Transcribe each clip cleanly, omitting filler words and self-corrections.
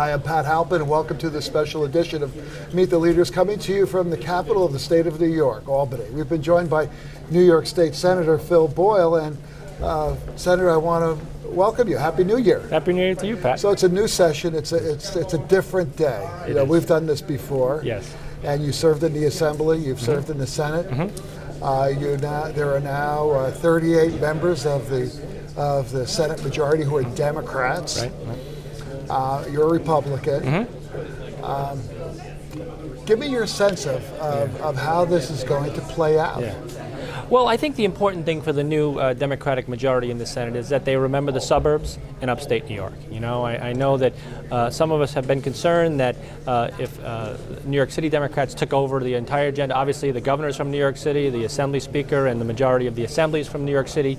Hi, I'm Pat Halpin, and welcome to this special edition of Meet the Leaders, coming to you from the capital of the state of New York, Albany. We've been joined by New York State Senator Phil Boyle, and Senator, I want to welcome you. Happy New Year. Happy New Year to you, Pat. So it's a new session. It's a different day. We've done this before. Yes. And you served in the Assembly. You've served in the Senate. There are now 38 members of the Senate majority who are Democrats. Right. You're a Republican. Give me your sense of how this is going to play out. Yeah. Well, I think the important thing for the new Democratic majority in the Senate is that they remember the suburbs in upstate New York. I know that some of us have been concerned that if New York City Democrats took over the entire agenda, obviously the governor's from New York City, the Assembly Speaker, and the majority of the Assembly is from New York City.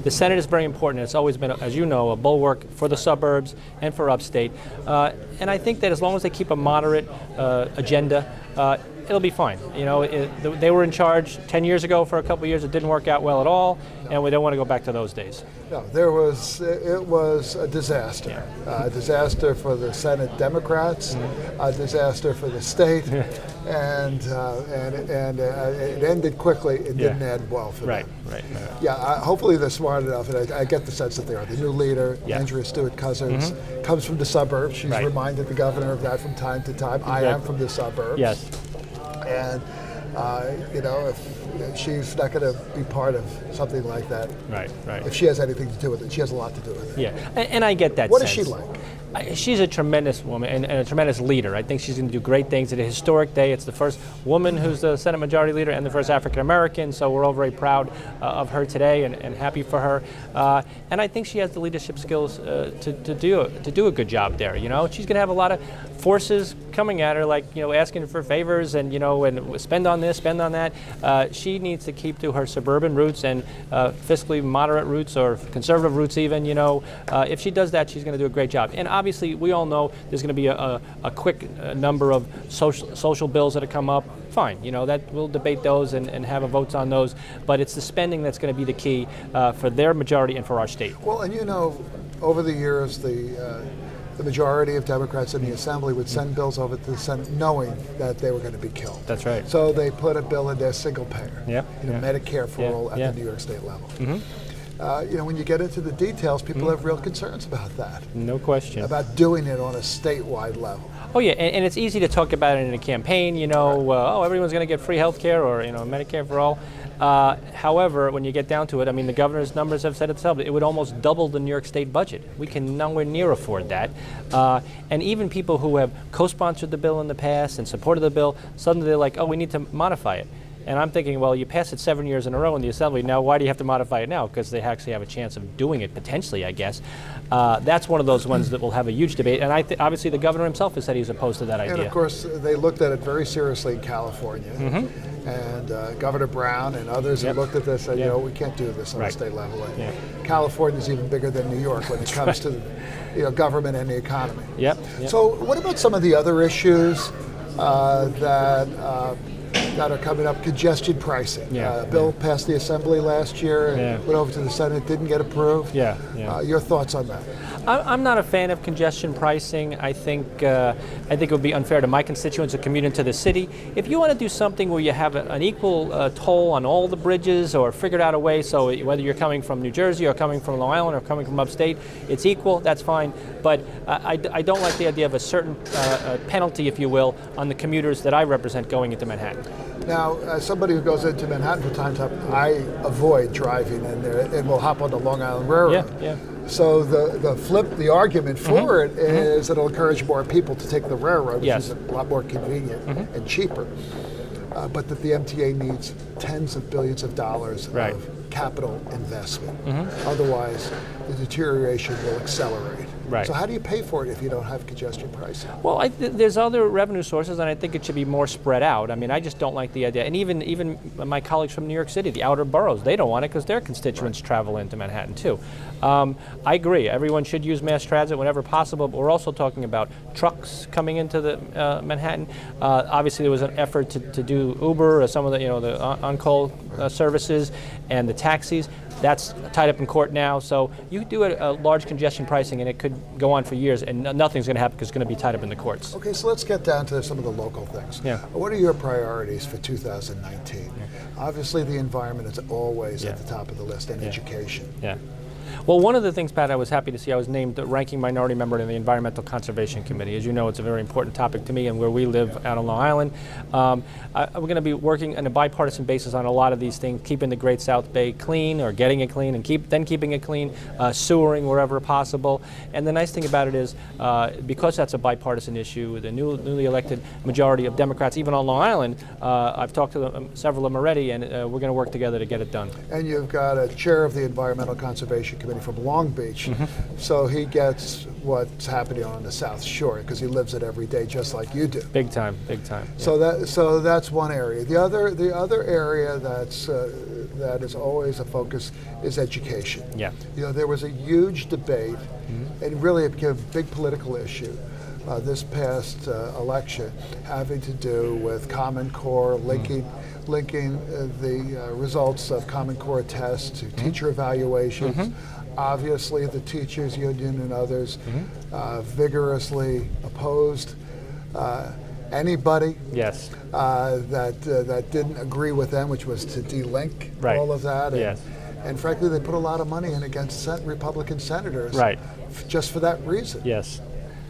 The Senate is very important. It's always been, as you know, a bulwark for the suburbs and for upstate. And I think that as long as they keep a moderate agenda, it'll be fine. They were in charge 10 years ago for a couple of years. It didn't work out well at all, and we don't want to go back to those days. No, it was a disaster. A disaster for the Senate Democrats, a disaster for the state, and it ended quickly. It didn't end well for them. Right. Yeah, hopefully they're smart enough, and I get the sense that they are. The new leader, Andrea Stewart-Cousins, comes from the suburbs. She's reminded the governor of that from time to time. I am from the suburbs. Yes. And if she's not going to be part of something like that. Right. If she has anything to do with it, she has a lot to do with it. Yeah, and I get that. What sense. is she like? She's a tremendous woman and a tremendous leader. I think she's going to do great things. It's a historic day. It's the first woman who's the Senate Majority Leader and the first African American, so we're all very proud of her today and happy for her. And I think she has the leadership skills to do a good job there. She's going to have a lot of forces coming at her, like asking for favors and and spend on this, spend on that. She needs to keep to her suburban roots and fiscally moderate roots or conservative roots even. If she does that, she's going to do a great job. And obviously, we all know there's going to be a quick number of social bills that have come up. Fine, that we'll debate those and have votes on those. But it's the spending that's going to be the key for their majority and for our state. Well, and over the years, the majority of Democrats in the Assembly would send bills over to the Senate knowing that they were going to be killed. That's right. So they put a bill in there, single payer, Medicare for all at the New York State level. When you get into the details, people have real concerns about that. No question. About doing it on a statewide level. Oh yeah, and it's easy to talk about it in a campaign. Everyone's going to get free health care or Medicare for all. However, when you get down to it, the governor's numbers have said itself. It would almost double the New York State budget. We can nowhere near afford that. And even people who have co-sponsored the bill in the past and supported the bill, suddenly they're like, oh, we need to modify it. And I'm thinking, well, you passed it 7 years in a row in the Assembly. Now, why do you have to modify it now? Because they actually have a chance of doing it, potentially, I guess. That's one of those ones that will have a huge debate. And obviously, the governor himself has said he's opposed to that idea. And, of course, they looked at it very seriously in California. And Governor Brown and others have looked at this and said, we can't do this on a state level. California is even bigger than New York when it comes to government and the economy. So what about some of the other issues that are coming up? Congestion pricing. Bill passed the Assembly last year and went over to the Senate, didn't get approved. Your thoughts on that? I'm not a fan of congestion pricing. I think it would be unfair to my constituents who commute into the city. If you want to do something where you have an equal toll on all the bridges, or figured out a way so whether you're coming from New Jersey or coming from Long Island or coming from upstate, it's equal, that's fine. But I don't like the idea of a certain penalty, if you will, on the commuters that I represent going into Manhattan. Now, as somebody who goes into Manhattan from time to time, I avoid driving in there and will hop on the Long Island Railroad. So the argument for it is it'll encourage more people to take the railroad, which is a lot more convenient and cheaper. But that the MTA needs tens of billions of dollars of capital investment. Otherwise, the deterioration will accelerate. So how do you pay for it if you don't have congestion pricing? Well, there's other revenue sources, and I think it should be more spread out. I just don't like the idea. And even my colleagues from New York City, the outer boroughs, they don't want it because their constituents travel into Manhattan too. I agree. Everyone should use mass transit whenever possible, but we're also talking about trucks coming into the Manhattan. Obviously, there was an effort to do Uber or some of the on-call services and the taxis. That's tied up in court now. So you do a large congestion pricing, and it could go on for years, and nothing's going to happen because it's going to be tied up in the courts. Okay, so let's get down to some of the local things. Yeah. What are your priorities for 2019? Yeah. Obviously, the environment is always at the top of the list, and education. Yeah. Well, one of the things, Pat, I was happy to see, I was named the ranking minority member in the Environmental Conservation Committee. As you know, it's a very important topic to me and where we live out on Long Island. We're going to be working on a bipartisan basis on a lot of these things, keeping the Great South Bay clean or getting it clean and keeping it clean, sewering wherever possible. And the nice thing about it is, because that's a bipartisan issue, the newly elected majority of Democrats, even on Long Island, I've talked to several of them already, and we're going to work together to get it done. And you've got a chair of the Environmental Conservation Committee from Long Beach, so he gets what's happening on the South Shore because he lives it every day, just like you do. Big time, big time. Yeah. So that's one area. The other area that is always a focus is education. Yeah. You know, there was a huge debate, and really it became a big political issue. This past election, having to do with Common Core, linking the results of Common Core tests to teacher evaluations. Obviously, the teachers union and others vigorously opposed anybody that didn't agree with them, which was to delink all of that. And frankly, they put a lot of money in against Republican senators just for that reason. Yes.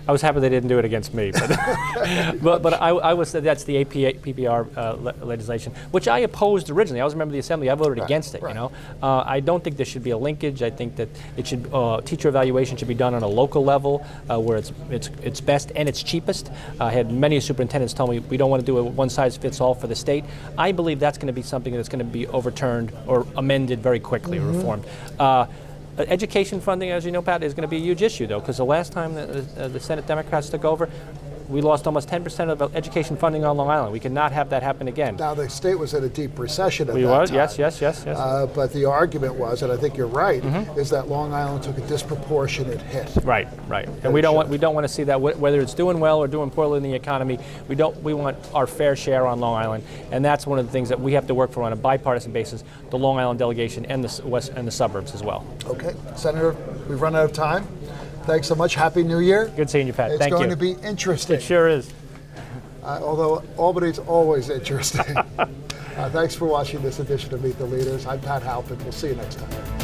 I was happy they didn't do it against me, but I was that's the PPR legislation, which I opposed originally. I was a member of the Assembly. I voted against it. You know, I don't think there should be a linkage. I think that it should teacher evaluation should be done on a local level where it's best and it's cheapest. I had many superintendents tell me we don't want to do a one size fits all for the state. I believe that's going to be something that's going to be overturned or amended very quickly, or reformed. Education funding, as you know, Pat, is going to be a huge issue, though, because the last time the Senate Democrats took over, we lost almost 10% of education funding on Long Island. We cannot have that happen again. Now, the state was in a deep recession at that time. Yes. But the argument was, and I think you're right, is that Long Island took a disproportionate hit. Right. And we don't want to see that, whether it's doing well or doing poorly in the economy. We want our fair share on Long Island, and that's one of the things that we have to work for on a bipartisan basis, the Long Island delegation and the West and the suburbs as well. Okay, Senator, we've run out of time. Thanks so much. Happy New Year. Good seeing you, Pat. Thank you. It's going to be interesting. It sure is. Although Albany's always interesting. Thanks for watching this edition of Meet the Leaders. I'm Pat Halpin. We'll see you next time.